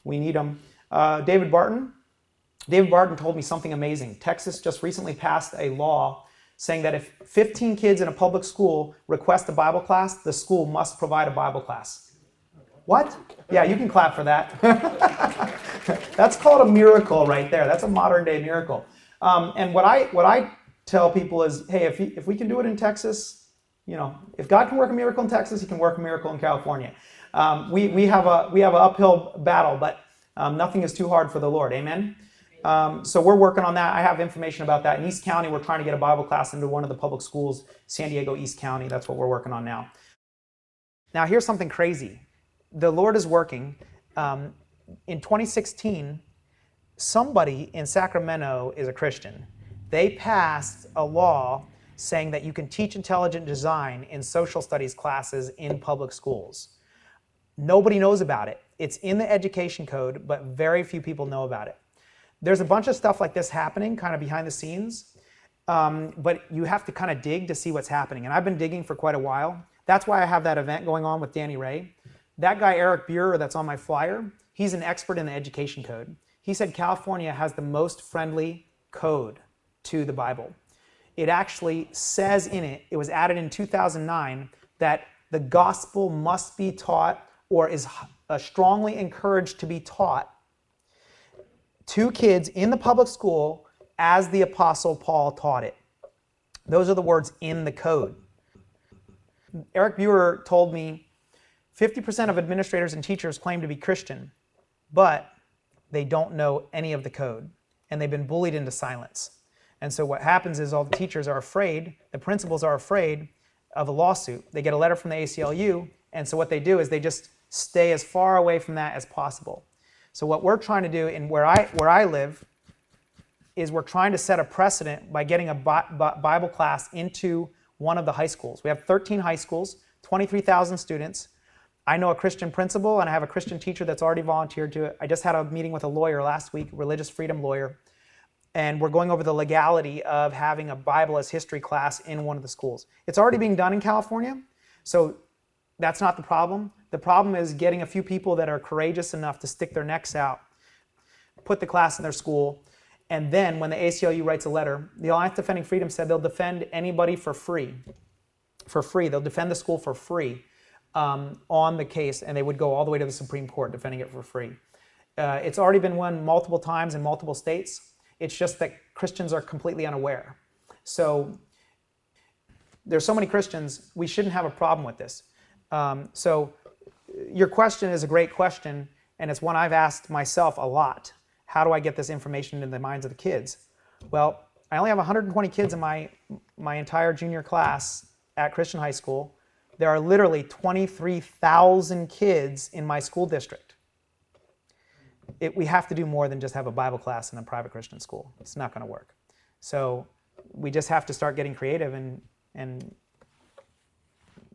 We need them. David Barton. David Barton told me something amazing. Texas just recently passed a law saying that if 15 kids in a public school request a Bible class, the school must provide a Bible class. What? Yeah, you can clap for that. That's called a miracle right there. That's a modern day miracle. And what I tell people is, hey, if we can do it in Texas, if God can work a miracle in Texas, He can work a miracle in California. We have an uphill battle, but nothing is too hard for the Lord. Amen. So we're working on that. I have information about that. In East County, we're trying to get a Bible class into one of the public schools, San Diego East County. That's what we're working on now. Now, here's something crazy. The Lord is working. In 2016, somebody in Sacramento is a Christian. They passed a law saying that you can teach intelligent design in social studies classes in public schools. Nobody knows about it. It's in the education code, but very few people know about it. There's a bunch of stuff like this happening kind of behind the scenes, but you have to kind of dig to see what's happening. And I've been digging for quite a while. That's why I have that event going on with Danny Ray. That guy, Eric Buer, that's on my flyer, he's an expert in the education code. He said California has the most friendly code to the Bible. It actually says in it, it was added in 2009, that the gospel must be taught or is strongly encouraged to be taught to kids in the public school as the Apostle Paul taught it. Those are the words in the code. Eric Buer told me 50% of administrators and teachers claim to be Christian, but they don't know any of the code, and they've been bullied into silence. And so what happens is all the teachers are afraid, the principals are afraid of a lawsuit. They get a letter from the ACLU, and so what they do is they just stay as far away from that as possible. So what we're trying to do in where I live is we're trying to set a precedent by getting a Bible class into one of the high schools. We have 13 high schools, 23,000 students. I know a Christian principal and I have a Christian teacher that's already volunteered to it. I just had a meeting with a lawyer last week, religious freedom lawyer, and we're going over the legality of having a Bible as history class in one of the schools. It's already being done in California, so that's not the problem. The problem is getting a few people that are courageous enough to stick their necks out, put the class in their school, and then when the ACLU writes a letter, the Alliance Defending Freedom said they'll defend anybody for free. For free. They'll defend the school for free on the case, and they would go all the way to the Supreme Court defending it for free. It's already been won multiple times in multiple states. It's just that Christians are completely unaware. So there's so many Christians, we shouldn't have a problem with this. So your question is a great question, and it's one I've asked myself a lot. How do I get this information into the minds of the kids? Well, I only have 120 kids in my entire junior class at Christian high school. There are literally 23,000 kids in my school district. We have to do more than just have a Bible class in a private Christian school. It's not going to work. So we just have to start getting creative, and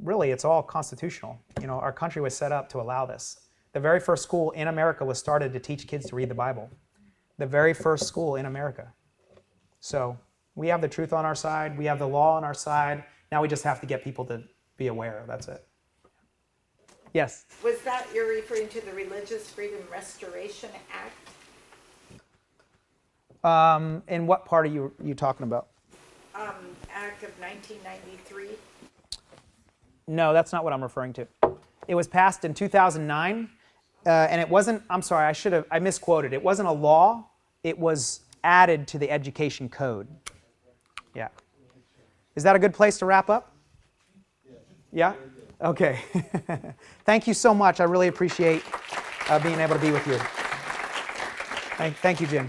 really it's all constitutional. Our country was set up to allow this. The very first school in America was started to teach kids to read the Bible. The very first school in America. So we have the truth on our side. We have the law on our side. Now we just have to get people to be aware. That's it. Yes? Was that you're referring to the Religious Freedom Restoration Act? In what part are you talking about? Act of 1993. No, that's not what I'm referring to. It was passed in 2009, and it wasn't, I'm sorry, I misquoted. It wasn't a law. It was added to the education code. Yeah. Is that a good place to wrap up? Yeah? Okay. Thank you so much. I really appreciate being able to be with you. Thank you, Jim.